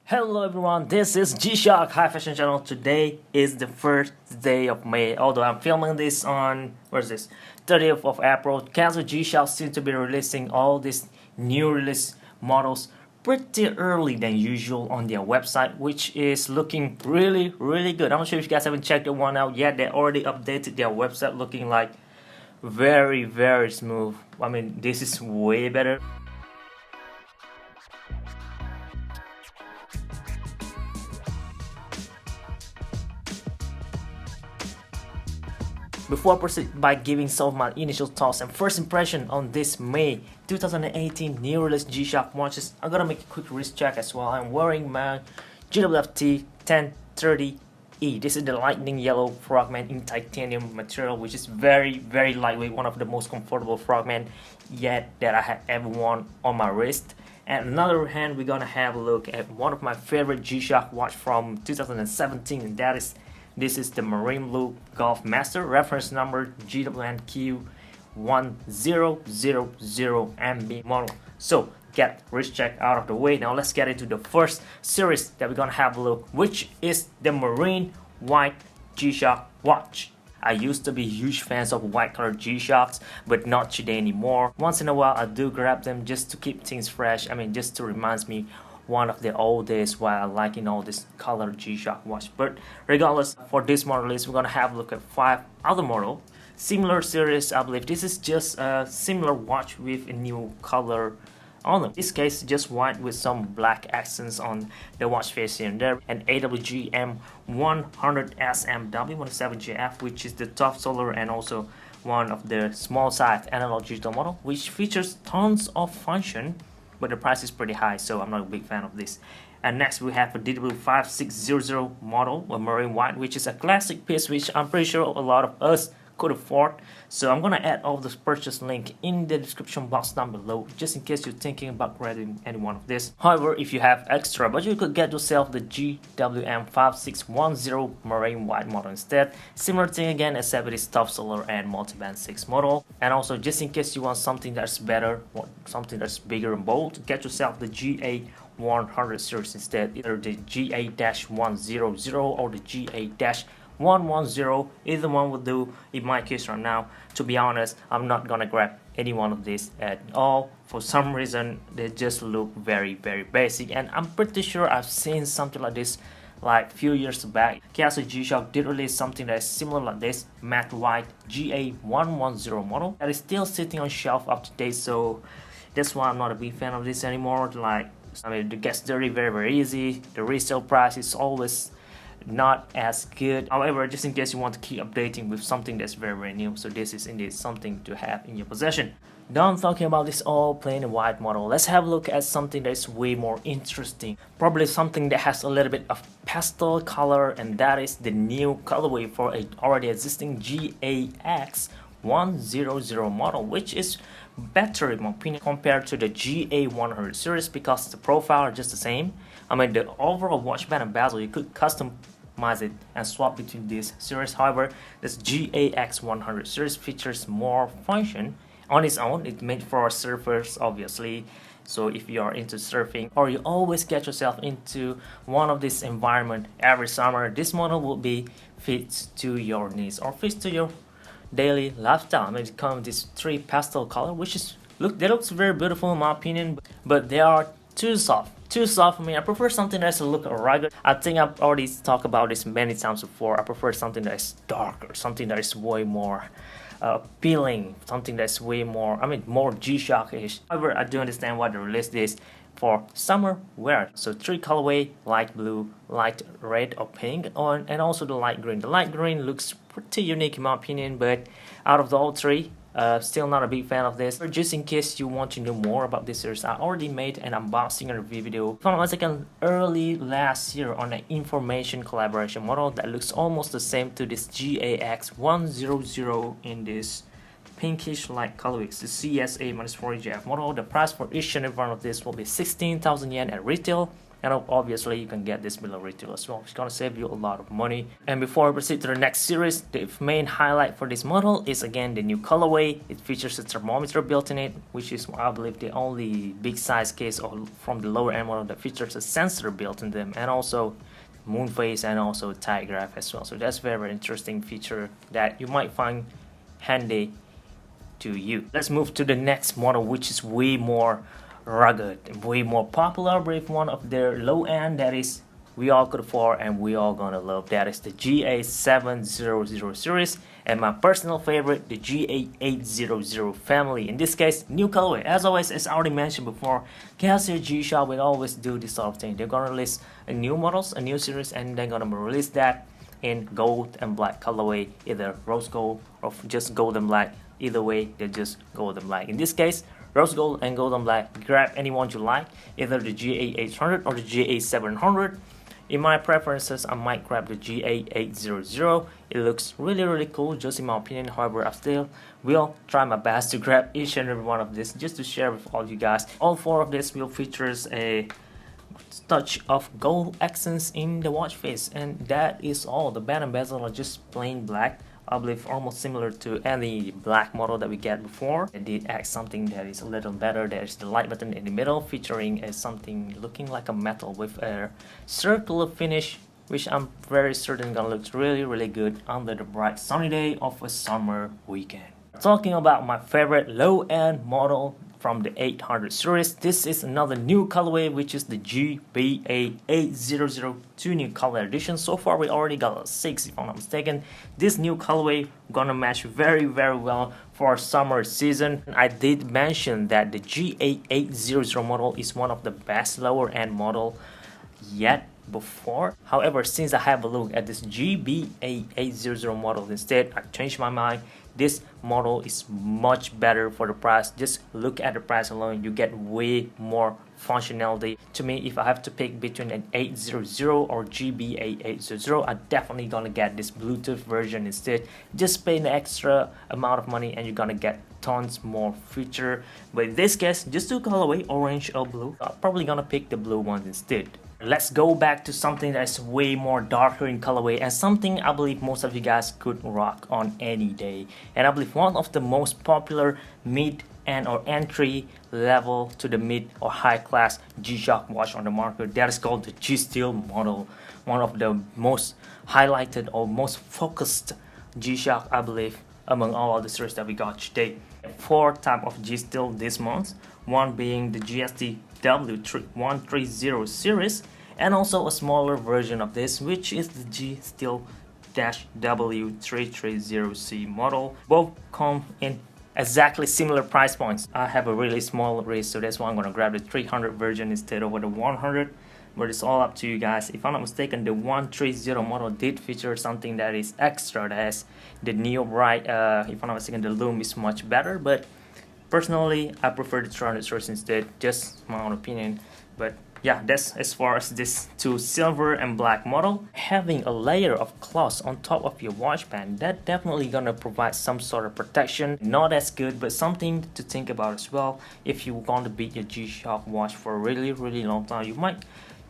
Hello everyone, this is G-Shock High Fashion Channel. Today is the first day of May. Although I'm filming this on, 30th of April. Cancel G-Shock seems to be releasing all these new release models pretty early than usual on their website, which is looking really good. I'm not sure if you guys haven't checked the one out yet. They already updated their website looking like very smooth. I mean, this is way better. Before I proceed by giving some of my initial thoughts and first impression on this May 2018 new release G-Shock watches, I'm gonna make a quick wrist check as well. I'm wearing my GWX-1030E. This is the lightning yellow frogman in titanium material, which is very lightweight, one of the most comfortable frogman yet that I have ever worn on my wrist. And on the other hand, we're gonna have a look at one of my favorite G-Shock watch from 2017, and this is the Marine Blue Golf Master, reference number GWX-1000MB model. So get wrist check out of the way. Now let's get into the first series that we're gonna have a look, which is the Marine White G-Shock watch. I used to be huge fans of white colored G-Shocks, but not today anymore. Once in a while I do grab them just to keep things fresh. I mean, just to remind me one of the old days while I liking all this color G-Shock watch. But regardless, for this model release, we're gonna have a look at 5 other model similar series. I believe this is just a similar watch with a new color on them. In this case, just white with some black accents on the watch face here and there. And AWG M100SMW17GF, which is the top solar and also one of the small size analog digital model, which features tons of function, but the price is pretty high, so I'm not a big fan of this. And next we have a DW5600 model, a Marine White, which is a classic piece which I'm pretty sure a lot of us could afford. So I'm gonna add all the purchase link in the description box down below, just in case you're thinking about grabbing any one of this. However, if you have extra budget, you could get yourself the GWM5610 Marine White model instead. Similar thing again, except it is top solar and multiband 6 model. And also, just in case you want something that's better, or something that's bigger and bold, get yourself the GA100 series instead, either the GA-100 or the GA-110. Either one will do in my case right now. To be honest, I'm not gonna grab any one of these at all. For some reason, they just look very basic, and I'm pretty sure I've seen something like this like few years back. Casio G-Shock did release something that is similar like this, matte white GA110 model that is still sitting on shelf up to date. So that's why I'm not a big fan of this anymore. Like, I mean, it gets dirty very easy. The resale price is always not as good. However, just in case you want to keep updating with something that's very new, so this is indeed something to have in your possession. Done talking about this all plain and white model, let's have a look at something that is way more interesting, probably something that has a little bit of pastel color, and that is the new colorway for a already existing GAX-100 model, which is better in my opinion compared to the GA100 series because the profile are just the same. I mean, the overall watch band and bezel, you could customize it and swap between these series. However, this GAX100 series features more function on its own. It's made for surfers, obviously. So if you are into surfing or you always get yourself into one of this environment every summer, this model will be fits to your needs or fits to your daily lifestyle. I mean, it comes with this 3 pastel color, which is they looks very beautiful in my opinion, but they are too soft for me. I prefer something that's a look rugged. I think I've already talked about this many times before. I prefer something that is darker, something that is way more appealing, something that's way more, I mean, more G-Shock-ish. However, I do understand why they released this for summer wear. So 3 colorway, light blue, light red or pink, and also the light green. The light green looks pretty unique in my opinion, but out of the all 3, still not a big fan of this. Just in case you want to know more about this series, I already made an unboxing and review video from early last year on an information collaboration model that looks almost the same to this GAX100 in this pinkish light color. It's the CSA-40GF model. The price for each and every one of this will be 16,000 yen at retail and obviously you can get this below retail as well. It's gonna save you a lot of money. And before I proceed to the next series, the main highlight for this model is again the new colorway. It features a thermometer built in it, which is I believe the only big size case or from the lower end model that features a sensor built in them, and also moon phase and also tide graph as well. So that's very interesting feature that you might find handy to you. Let's move to the next model, which is way more rugged and way more popular, with one of their low end that is we all could afford and we all gonna love. That is the GA700 series, and my personal favorite, the GA800 family. In this case, new colorway. As always, as I already mentioned before, KLC G-Shock will always do this sort of thing. They're gonna release a new models, a new series, and they're gonna release that in gold and black colorway, either rose gold or just gold and black. Either way, they're just gold and black. In this case, rose gold and gold and black. Grab any one you like, either the GA800 or the GA700. In my preferences, I might grab the GA800. It looks really cool, just in my opinion. However, I still will try my best to grab each and every one of this just to share with all you guys. All four of this will features a touch of gold accents in the watch face, and that is all. The band and bezel are just plain black. I believe almost similar to any black model that we get before. They did add something that is a little better. There is the light button in the middle, featuring something looking like a metal with a circular finish, which I'm very certain gonna look really good under the bright sunny day of a summer weekend. Talking about my favorite low-end model from the 800 series, this is another new colorway, which is the GBA8002 new color edition. So far we already got a 6 if I'm not mistaken. This new colorway gonna match very well for summer season. I did mention that the GA800 model is one of the best lower end model yet before. However, since I have a look at this GBA800 model instead, I changed my mind. This model is much better for the price. Just look at the price alone, you get way more functionality. To me, if I have to pick between an 800 or GBA800, I'm definitely gonna get this Bluetooth version instead. Just pay an extra amount of money and you're gonna get tons more feature. But in this case, just two colorway, orange or blue. I'm probably gonna pick the blue one instead. Let's go back to something that's way more darker in colorway, and something I believe most of you guys could rock on any day. And I believe one of the most popular mid and or entry level to the mid or high class G-Shock watch on the market, that is called the G-Steel model. One of the most highlighted or most focused G-Shock, I believe, among all of the series that we got today. 4 type of G-Steel this month, one being the GST-W130 series, and also a smaller version of this, which is the G-Steel-W330C model. Both come in exactly similar price points. I have a really small wrist, so that's why I'm gonna grab the 300 version instead of the 100. But it's all up to you guys. If I'm not mistaken, the 130 model did feature something that is extra, that has the neo bright. If I'm not mistaken, the lume is much better, but personally I prefer the 300 series instead, just my own opinion. But yeah, that's as far as this two silver and black model. Having a layer of cloth on top of your watch band, that definitely gonna provide some sort of protection. Not as good, but something to think about as well. If you want to beat your G-Shock watch for a really long time, you might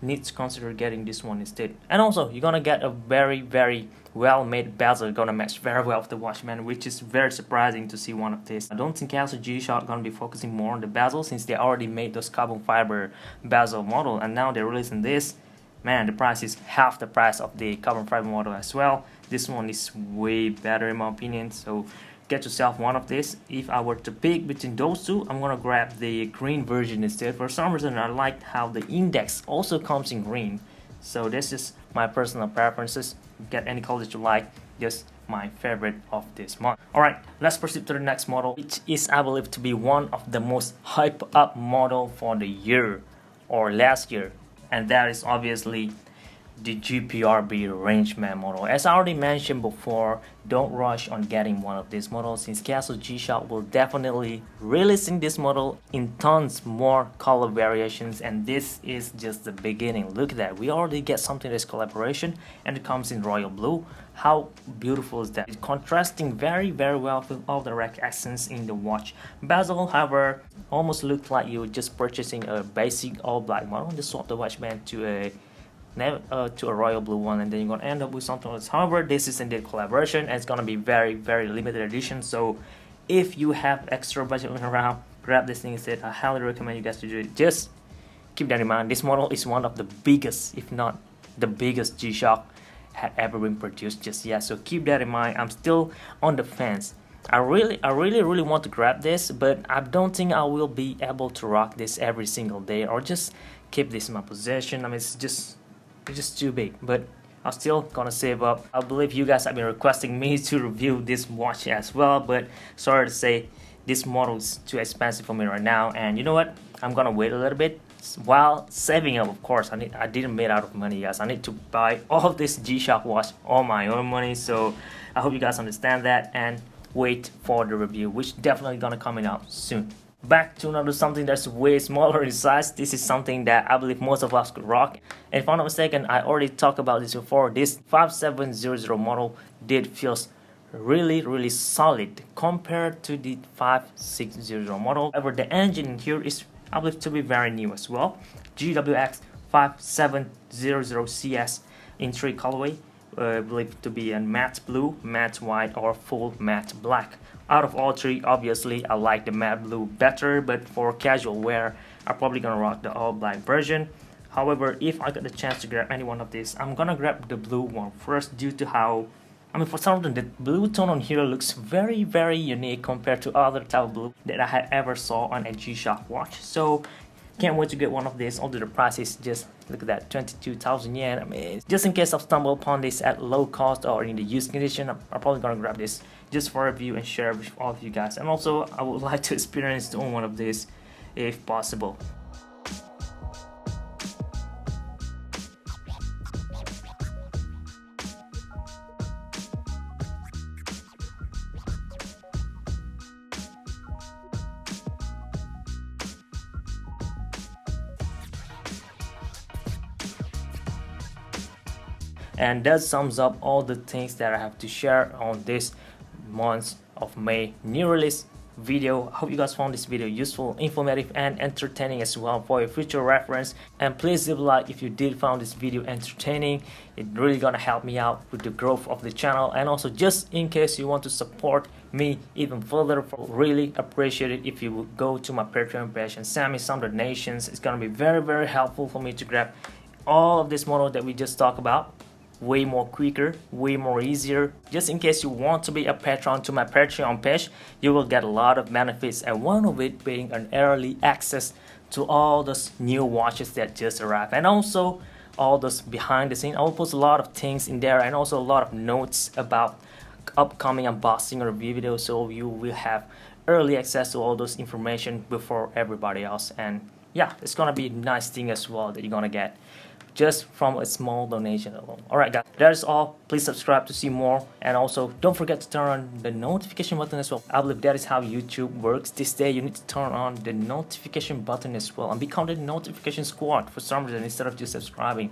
need to consider getting this one instead. And also, you're gonna get a very well made bezel, gonna match very well with the watchman, which is very surprising to see one of this. I don't think also G-Shock gonna be focusing more on the bezel, since they already made those carbon fiber bezel model, and now they're releasing this. Man, the price is half the price of the carbon fiber model as well. This one is way better in my opinion, so get yourself one of this. If I were to pick between those two, I'm gonna grab the green version instead. For some reason, I liked how the index also comes in green. So this is my personal preferences. Get any color that you like, just my favorite of this month. Alright, let's proceed to the next model, which is I believe to be one of the most hype up model for the year or last year. And that is obviously the GPRB RANGEMAN model. As I already mentioned before, don't rush on getting one of these models, since Castle G-Shock will definitely releasing this model in tons more color variations, and this is just the beginning. Look at that, we already get something that's collaboration, and it comes in royal blue. How beautiful is that? It's contrasting very well with all the red accents in the watch bezel. However, almost looked like you were just purchasing a basic all black model and just swap the watch band to a royal blue one, and then you're gonna end up with something else. However, this is indeed collaboration, and it's gonna be very limited edition. So if you have extra budget around, grab this thing instead. I highly recommend you guys to do it. Just keep that in mind, this model is one of the biggest, if not the biggest, G-Shock had ever been produced just yet. So keep that in mind. I'm still on the fence. I really want to grab this, but I don't think I will be able to rock this every single day, or just keep this in my possession. I mean, it's just too big, but I'm still gonna save up. I believe you guys have been requesting me to review this watch as well, but sorry to say, this model is too expensive for me right now, and you know what, I'm gonna wait a little bit while saving up. Of course, I didn't made out of money, guys. I need to buy all of this G-Shock watch on my own money, so I hope you guys understand that and wait for the review, which definitely gonna coming out soon. Back to another something that's way smaller in size. This is something that I believe most of us could rock, and if I'm not mistaken, I already talked about this before. This 5700 model did feels really solid compared to the 5600 model. However, the engine in here is, I believe, to be very new as well. GWX-5700 CS in 3 colorway, believed to be a matte blue, matte white, or full matte black. Out of all 3, obviously I like the matte blue better, but for casual wear I'm probably gonna rock the all black version. However, if I get the chance to grab any one of these, I'm gonna grab the blue one first, due to how, I mean, for some reason the blue tone on here looks very unique compared to other type of blue that I had ever saw on a G-Shock watch. So can't wait to get one of these, although the price is just, look at that, 22,000 yen. I mean, just in case I stumble upon this at low cost or in the used condition, I'm probably gonna grab this just for review and share with all of you guys. And also, I would like to experience to own one of these if possible. And that sums up all the things that I have to share on this month of May new release video. I hope you guys found this video useful, informative, and entertaining as well for your future reference. And please leave a like if you did find this video entertaining. It's really gonna help me out with the growth of the channel. And also, just in case you want to support me even further, really appreciate it if you would go to my Patreon page and send me some donations. It's gonna be very helpful for me to grab all of this model that we just talked about way more quicker, way more easier. Just in case you want to be a patron to my Patreon page, you will get a lot of benefits, and one of it being an early access to all those new watches that just arrived, and also all those behind the scene. I will post a lot of things in there, and also a lot of notes about upcoming unboxing or review videos, so you will have early access to all those information before everybody else. And yeah, it's gonna be a nice thing as well that you're gonna get just from a small donation alone. Alright guys, that is all. Please subscribe to see more, and also don't forget to turn on the notification button as well. I believe that is how YouTube works. This day you need to turn on the notification button as well and become the notification squad for some reason instead of just subscribing.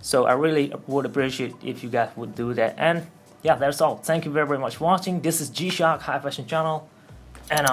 So I really would appreciate if you guys would do that. And yeah, that's all. Thank you very much for watching. This is G-Shock High Fashion Channel, and